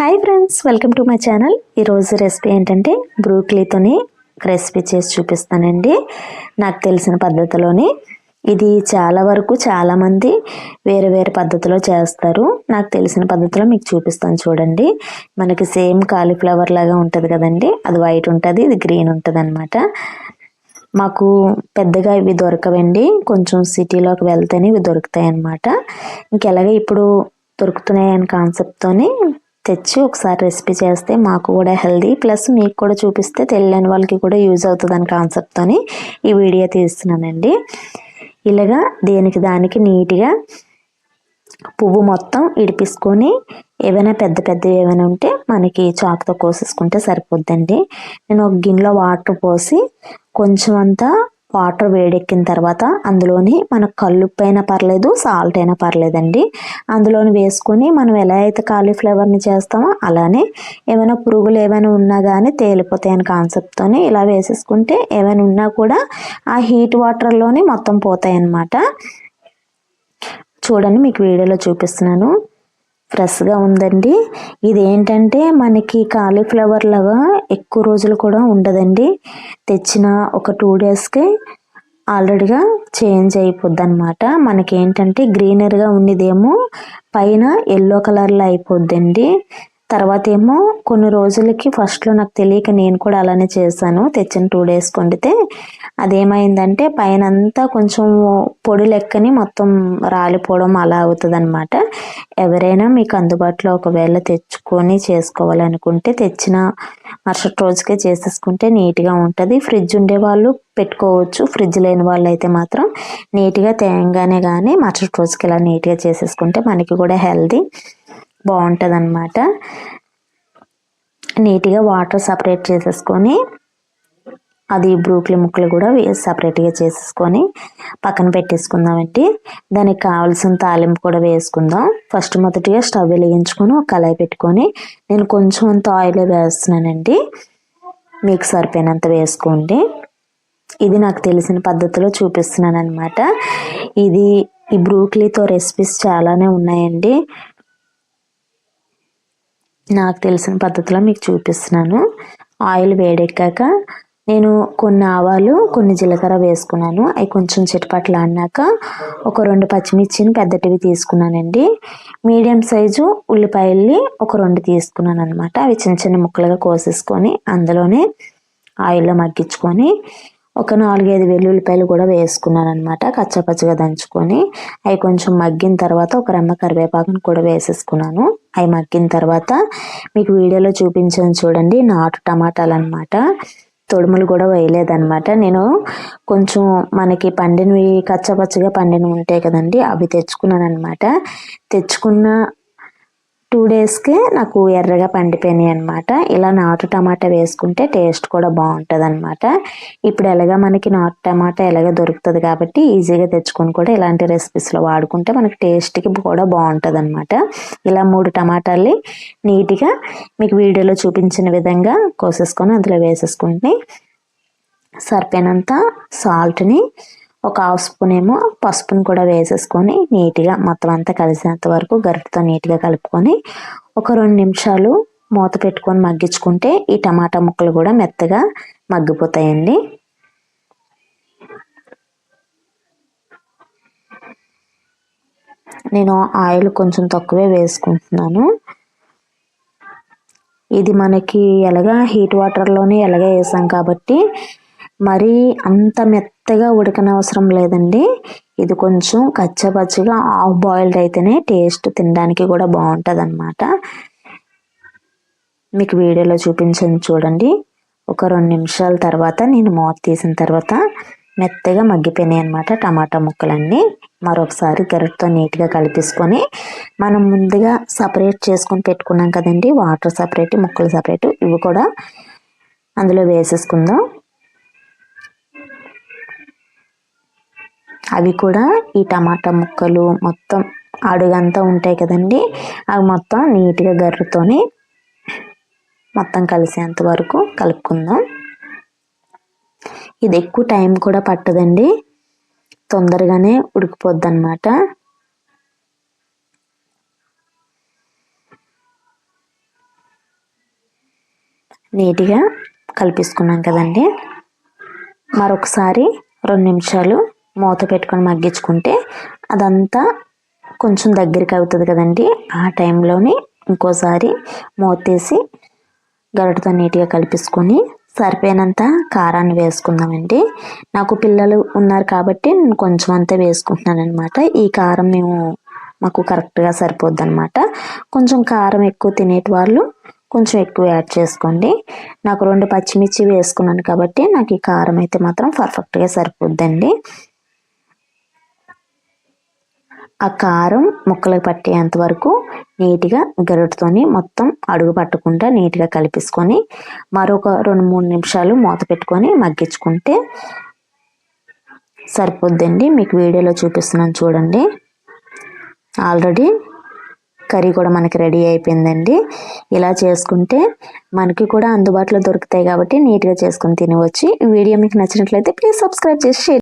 Hi friends, welcome to my channel. ఈరోజు recipe ఏంటంటే బ్రూక్లీతోని recipe చేసి చూపిస్తానండి నాకు తెలిసిన పద్ధతిలోని. ఇది చాలా వరకు చాలామంది వేరే వేరే పద్ధతిలో చేస్తారు. నాకు తెలిసిన పద్ధతిలో మీకు చూపిస్తాను చూడండి. మనకి సేమ్ కాలీఫ్లవర్ లాగా ఉంటుంది కదండి, అది వైట్ ఉంటుంది, ఇది గ్రీన్ ఉంటుంది అనమాట. మాకు పెద్దగా ఇవి దొరకవండి, కొంచెం సిటీలోకి వెళ్తేనే ఇవి దొరుకుతాయి అన్నమాట. ఇంకెలాగే ఇప్పుడు దొరుకుతున్నాయి అనే కాన్సెప్ట్తోని తెచ్చి ఒకసారి రెసిపీ చేస్తే మాకు కూడా హెల్దీ, ప్లస్ మీకు కూడా చూపిస్తే తెలియని వాళ్ళకి కూడా యూజ్ అవుతుంది అని కాన్సెప్ట్తోని ఈ వీడియో తీస్తున్నానండి. ఇలాగా దేనికి దానికి నీట్గా పువ్వు మొత్తం ఇడిపించుకొని ఏవైనా పెద్ద పెద్దవి ఏమైనా ఉంటే మనకి చాకుతో కోసేసుకుంటే సరిపోద్దండి. నేను ఒక గిన్నెలో వాటర్ పోసి కొంచెం అంతా వాటర్ వేడెక్కిన తర్వాత అందులోని మనకు కల్లుప్పు అయినా పర్లేదు, సాల్ట్ అయినా పర్లేదండి, అందులోని వేసుకొని మనం ఎలా అయితే కాలీఫ్లవర్ని చేస్తామో అలానే ఏమైనా పురుగులు ఏమైనా ఉన్నా కానీ తేలిపోతాయి అనే కాన్సెప్ట్తోని ఇలా వేసేసుకుంటే ఏమైనా ఉన్నా కూడా ఆ హీట్ వాటర్లోనే మొత్తం పోతాయి అన్నమాట. చూడండి, మీకు వీడియోలో చూపిస్తున్నాను. ఫ్రెష్గా ఉందండి. ఇది ఏంటంటే మనకి కాలీఫ్లవర్ లాగా ఎక్కువ రోజులు కూడా ఉండదండి. తెచ్చిన ఒక 2 డేస్కి ఆల్రెడీగా చేంజ్ అయిపోద్ది అనమాట. మనకి ఏంటంటే గ్రీనరీగా ఉన్నదేమో పైన ఎల్లో కలర్లో అయిపోద్దండి. తర్వాత ఏమో కొన్ని రోజులకి ఫస్ట్లో నాకు తెలియక నేను కూడా అలానే చేశాను. తెచ్చిన 2 డేస్కి వండితే అదేమైందంటే పైన అంతా కొంచెం పొడి లెక్కని మొత్తం రాలిపోవడం అలా అవుతుంది అనమాట. ఎవరైనా మీకు అందుబాటులో ఒకవేళ తెచ్చుకొని చేసుకోవాలనుకుంటే తెచ్చిన మరుసటి రోజుకే చేసేసుకుంటే నీట్గా ఉంటుంది. ఫ్రిడ్జ్ ఉండే వాళ్ళు పెట్టుకోవచ్చు, ఫ్రిడ్జ్ లేని వాళ్ళు అయితే మాత్రం నీట్గా తేంగానే కానీ మరుసటి రోజుకి ఇలా నీట్గా చేసేసుకుంటే మనకి కూడా హెల్దీ బాగుంటుంది అనమాట. నీట్గా వాటర్ సపరేట్ చేసేసుకొని అది బ్రూక్లీ ముక్కలు కూడా సపరేట్గా చేసేసుకొని పక్కన పెట్టేసుకుందామండి. దానికి కావాల్సిన తాలింపు కూడా వేసుకుందాం. ఫస్ట్ మొదటిగా స్టవ్ వెలిగించుకొని ఒక కళాయి పెట్టుకొని నేను కొంచెం అంత ఆయిల్ వేస్తున్నానండి. మీకు సరిపోయినంత వేసుకోండి. ఇది నాకు తెలిసిన పద్ధతిలో చూపిస్తున్నాను అనమాట. ఈ బ్రూక్లీతో రెసిపీస్ చాలానే ఉన్నాయండి, నాకు తెలిసిన పద్ధతిలో మీకు చూపిస్తున్నాను. ఆయిల్ వేడెక్కాక నేను కొన్ని ఆవాలు కొన్ని జీలకర్ర వేసుకున్నాను. అవి కొంచెం చిటపట్లాడినాక ఒక 2 పచ్చిమిర్చిని పెద్దటివి తీసుకున్నానండి. మీడియం సైజు ఉల్లిపాయల్ని ఒక 2 తీసుకున్నాను అనమాట. అవి చిన్న చిన్న ముక్కలుగా కోసేసుకొని అందులోనే ఆయిల్లో మగ్గించుకొని ఒక 4-5 వెల్లుల్లిపాయలు కూడా వేసుకున్నాను అనమాట, కచ్చపచ్చగా దంచుకొని. అవి కొంచెం మగ్గిన తర్వాత ఒక రెమ్మ కరివేపాకును కూడా వేసేసుకున్నాను. అవి మగ్గిన తర్వాత మీకు వీడియోలో చూపించాను చూడండి, నాటు టమాటాలు అనమాట. తొడుములు కూడా వేయలేదన్నమాట. నేను కొంచెం మనకి పండినవి కచ్చపచ్చగా పండినవి ఉంటాయి కదండి, అవి తెచ్చుకున్నాను అనమాట. తెచ్చుకున్న 2 డేస్కే నాకు ఎర్రగా పండిపోయినాయి అనమాట. ఇలా నాటు టమాటా వేసుకుంటే టేస్ట్ కూడా బాగుంటుంది అనమాట. ఇప్పుడు ఎలాగా మనకి నాటు టమాటా ఎలాగ దొరుకుతుంది కాబట్టి ఈజీగా తెచ్చుకొని కూడా ఇలాంటి రెసిపీస్లో వాడుకుంటే మనకి టేస్ట్కి కూడా బాగుంటుంది అనమాట. ఇలా 3 టమాటాలని నీట్గా మీకు వీడియోలో చూపించిన విధంగా కోసేసుకొని అందులో వేసేసుకుంటే సరిపోయినంత సాల్ట్ని, ఒక 1/2 స్పూన్ ఏమో పసుపుని కూడా వేసేసుకొని నీట్గా మొత్తం అంతా కలిసేంత వరకు గరిటెతో నీట్గా కలుపుకొని ఒక 2 నిమిషాలు మూత పెట్టుకొని మగ్గించుకుంటే ఈ టమాటా ముక్కలు కూడా మెత్తగా మగ్గిపోతాయండి. నేను ఆయిల్ కొంచెం తక్కువే వేసుకుంటున్నాను. ఇది మనకి ఎలాగా హీట్ వాటర్లోనే ఎలాగ వేసాం కాబట్టి మరీ అంత మెత్తగా ఉడకనవసరం లేదండి. ఇది కొంచెం కచ్చపచ్చగా హాఫ్ బాయిల్డ్ అయితేనే టేస్ట్ తినడానికి కూడా బాగుంటుంది అనమాట. మీకు వీడియోలో చూపించాను చూడండి. ఒక 2 నిమిషాల తర్వాత నేను మూత తీసిన తర్వాత మెత్తగా మగ్గిపోయినాయి అనమాట టమాటా ముక్కలన్నీ. మరొకసారి గరిటెతో నీట్గా కలిపేసుకొని మనం ముందుగా సపరేట్ చేసుకొని పెట్టుకున్నాం కదండి, వాటర్ సపరేట్ ముక్కలు సపరేట్, ఇవి కూడా అందులో వేసేసుకుందాం. అవి కూడా ఈ టమాటా ముక్కలు మొత్తం అడుగంతా ఉంటాయి కదండి, అవి మొత్తం నీట్గా గరిటెతోని మొత్తం కలిసేంత వరకు కలుపుకుందాం. ఇది ఎక్కువ టైం కూడా పట్టదండి, తొందరగానే ఉడికిపోద్ది అన్నమాట. నీట్గా కలిపేసుకున్నాం కదండి. మరొకసారి 2 నిమిషాలు మూత పెట్టుకొని మగ్గించుకుంటే అదంతా కొంచెం దగ్గరికి అవుతుంది కదండి. ఆ టైంలోని ఇంకోసారి మూత తీసి గరిటతో నీట్గా కలిపేసుకొని సరిపోయినంత కారాన్ని వేసుకుందామండి. నాకు పిల్లలు ఉన్నారు కాబట్టి నేను కొంచెం అంతా వేసుకుంటున్నాను అనమాట. ఈ కారం మాకు కరెక్ట్గా సరిపోద్ది అనమాట. కొంచెం కారం ఎక్కువ తినేటి వాళ్ళు కొంచెం ఎక్కువ యాడ్ చేసుకోండి. నాకు 2 పచ్చిమిర్చి వేసుకున్నాను కాబట్టి నాకు ఈ కారం అయితే మాత్రం పర్ఫెక్ట్గా సరిపోద్దండి. ఆ కారం ముక్కలకు పట్టేంత వరకు నీట్గా గరిటతోని మొత్తం అడుగు పట్టకుండా నీట్గా కలిపేసుకొని మరొక 2-3 నిమిషాలు మూత పెట్టుకొని మగ్గించుకుంటే సరిపోద్దండి. మీకు వీడియోలో చూపిస్తున్నాను చూడండి. ఆల్రెడీ కర్రీ కూడా మనకి రెడీ అయిపోయిందండి. ఇలా చేసుకుంటే మనకి కూడా అందుబాటులో దొరుకుతాయి కాబట్టి నీట్గా చేసుకొని తినవచ్చు. ఈ వీడియో మీకు నచ్చినట్లయితే ప్లీజ్ సబ్స్క్రైబ్ చేసి